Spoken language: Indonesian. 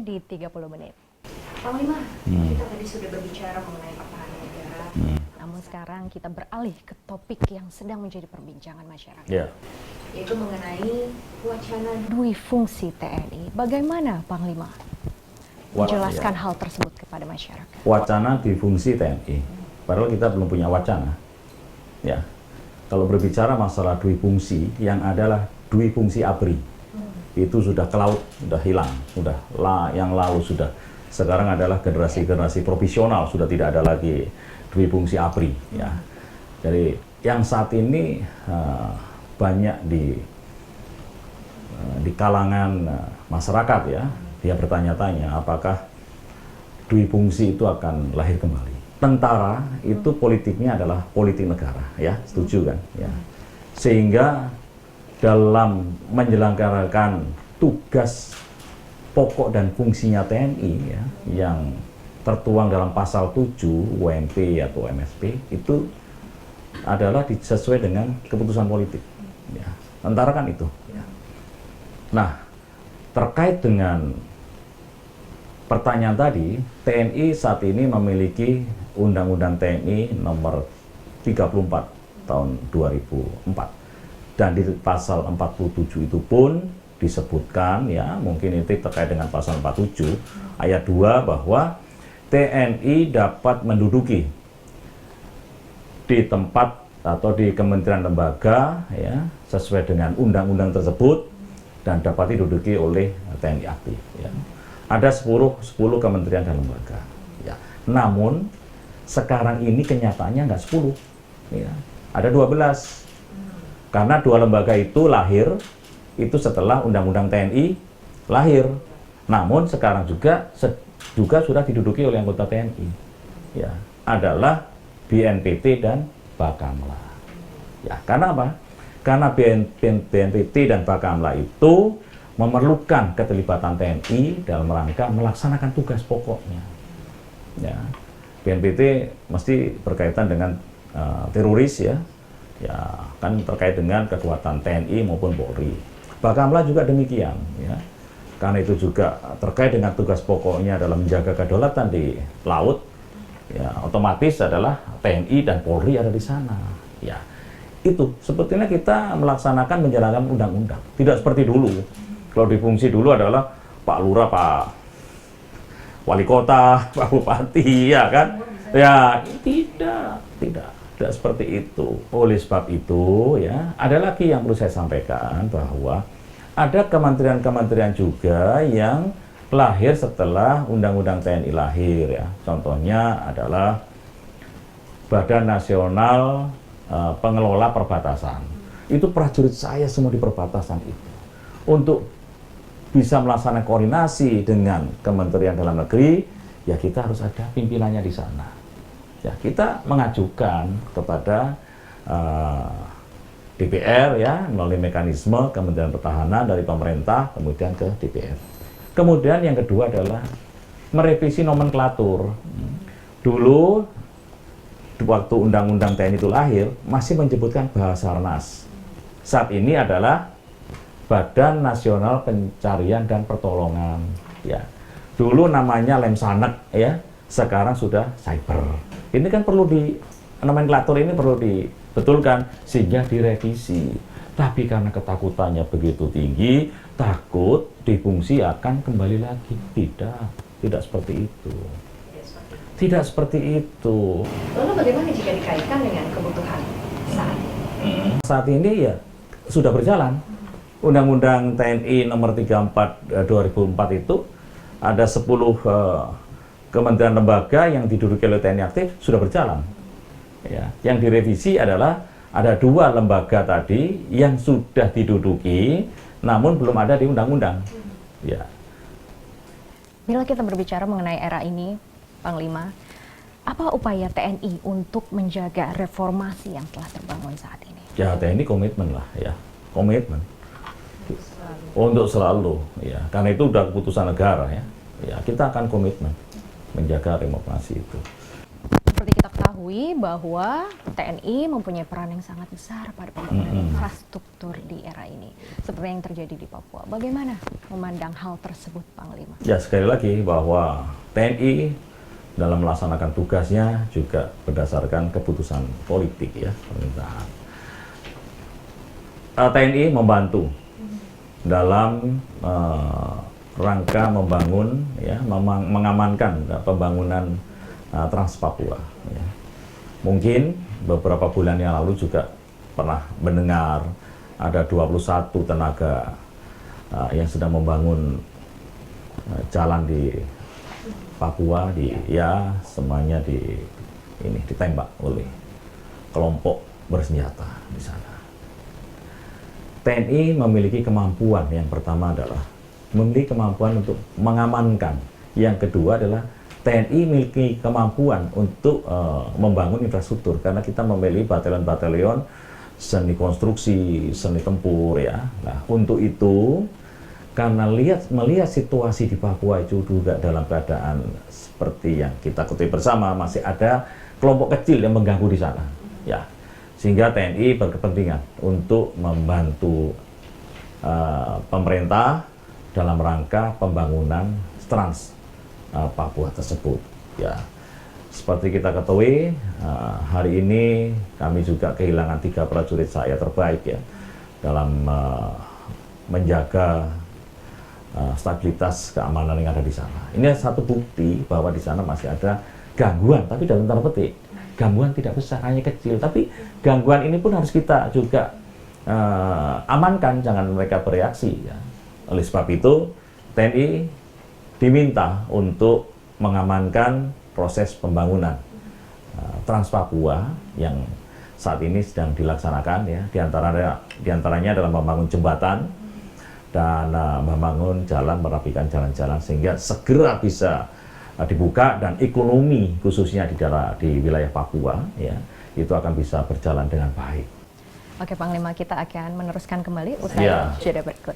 di 30 menit. Panglima, kita tadi sudah berbicara mengenai pertahanan negara. Namun sekarang kita beralih ke topik yang sedang menjadi perbincangan masyarakat. Yaitu mengenai wacana Dui fungsi TNI. Bagaimana Panglima menjelaskan hal tersebut kepada masyarakat? Wacana dui fungsi TNI. Padahal kita belum punya wacana. Ya. Kalau berbicara masalah dui fungsi, yang adalah dui fungsi ABRI. Itu sudah ke laut, sudah hilang, yang laut sudah. Sekarang adalah generasi profesional, sudah tidak ada lagi dui fungsi ABRI. Ya. Jadi yang saat ini banyak di kalangan masyarakat ya, dia bertanya-tanya apakah dui fungsi itu akan lahir kembali. Tentara itu politiknya adalah politik negara, ya, setuju kan? Ya. Sehingga dalam menjalankan tugas pokok dan fungsinya TNI ya, yang tertuang dalam pasal 7 UMP atau MSP itu adalah sesuai dengan keputusan politik. Ya. Tentara kan itu. Ya. Nah, terkait dengan pertanyaan tadi, TNI saat ini memiliki Undang-Undang TNI nomor 34 tahun 2004. Dan di pasal 47 itu pun disebutkan, ya mungkin itu terkait dengan pasal 47 ayat 2 bahwa TNI dapat menduduki di tempat atau di kementerian lembaga ya sesuai dengan undang-undang tersebut dan dapat diduduki oleh TNI aktif ya. Ada 10 kementerian dan lembaga ya. Namun sekarang ini kenyataannya nggak 10 ya. Ada 12 karena 2 lembaga itu lahir itu setelah undang-undang TNI lahir. Namun sekarang juga sudah diduduki oleh anggota TNI ya, adalah BNPT dan Bakamla. Ya, karena apa? Karena BNPT dan Bakamla itu memerlukan keterlibatan TNI dalam rangka melaksanakan tugas pokoknya. Ya, BNPT mesti berkaitan dengan teroris ya. Ya, kan terkait dengan kekuatan TNI maupun Polri. Bakamla juga demikian ya. Karena itu juga terkait dengan tugas pokoknya dalam menjaga kedaulatan di laut. Ya, otomatis adalah TNI dan Polri ada di sana. Ya, itu sebetulnya kita melaksanakan menjalankan undang-undang. Tidak seperti dulu. Kalau di fungsi dulu adalah Pak Lurah, Pak Wali Kota, Pak Bupati, ya kan? Ya, tidak seperti itu. Oleh sebab itu, ya, ada lagi yang perlu saya sampaikan bahwa ada kementerian-kementerian juga yang lahir setelah Undang-Undang TNI lahir ya. Contohnya adalah Badan Nasional Pengelola Perbatasan. Itu prajurit saya semua di perbatasan itu. Untuk bisa melaksanakan koordinasi dengan Kementerian Dalam Negeri, ya kita harus ada pimpinannya di sana. Ya, kita mengajukan kepada DPR ya melalui mekanisme Kementerian Pertahanan dari pemerintah kemudian ke DPR. Kemudian yang kedua adalah merevisi nomenklatur. Dulu waktu Undang-Undang TNI itu lahir masih menyebutkan Basarnas. Saat ini adalah Badan Nasional Pencarian dan Pertolongan. Ya, dulu namanya Lemsanek ya, sekarang sudah Cyber. Ini kan perlu nomenklatur ini perlu dibetulkan sehingga direvisi. Tapi karena ketakutannya begitu tinggi, takut difungsi akan kembali lagi. Tidak seperti itu. Tidak seperti itu. Lalu bagaimana jika dikaitkan dengan kebutuhan saat ini? Saat ini ya sudah berjalan. Undang-Undang TNI nomor 34 2004 itu ada 10 kementerian lembaga yang diduduki oleh TNI aktif sudah berjalan. Ya, yang direvisi adalah ada 2 lembaga tadi yang sudah diduduki, namun belum ada di undang-undang. Ya. Bila kita berbicara mengenai era ini, Panglima, apa upaya TNI untuk menjaga reformasi yang telah terbangun saat ini? Ya, TNI komitmen lah, ya, komitmen untuk selalu, ya, karena itu udah keputusan negara ya. Ya, kita akan komitmen menjaga reformasi itu. seperti kita ketahui bahwa TNI mempunyai peran yang sangat besar pada pembangunan infrastruktur di era ini. Seperti yang terjadi di Papua. Bagaimana memandang hal tersebut, Panglima? Ya, sekali lagi bahwa TNI dalam melaksanakan tugasnya juga berdasarkan keputusan politik ya, pemerintahan. TNI membantu dalam rangka membangun, ya, mengamankan pembangunan Trans Papua. Ya. Mungkin beberapa bulan yang lalu juga pernah mendengar ada 21 tenaga yang sedang membangun jalan di Papua, semuanya ditembak oleh kelompok bersenjata di sana. TNI memiliki kemampuan, yang pertama adalah memiliki kemampuan untuk mengamankan. Yang kedua adalah TNI memiliki kemampuan untuk membangun infrastruktur, karena kita memiliki batalion-batalion seni konstruksi, seni tempur ya. Nah, untuk itu karena melihat situasi di Papua itu juga dalam keadaan seperti yang kita ketahui bersama, masih ada kelompok kecil yang mengganggu di sana ya. Sehingga TNI berkepentingan untuk membantu pemerintah dalam rangka pembangunan Trans Papua tersebut. Ya, seperti kita ketahui, hari ini kami juga kehilangan 3 prajurit saya terbaik ya dalam menjaga stabilitas keamanan yang ada di sana. Ini satu bukti bahwa di sana masih ada gangguan, tapi dalam tanda petik gangguan tidak besar, hanya kecil. Tapi gangguan ini pun harus kita juga amankan, jangan mereka bereaksi. Ya. Oleh sebab itu, TNI diminta untuk mengamankan proses pembangunan Trans Papua yang saat ini sedang dilaksanakan. Ya. Di antaranya adalah membangun jembatan dan membangun jalan, merapikan jalan-jalan sehingga segera bisa dibuka, dan ekonomi khususnya di wilayah Papua ya itu akan bisa berjalan dengan baik. Oke Panglima, kita akan meneruskan kembali usai jeda berikut.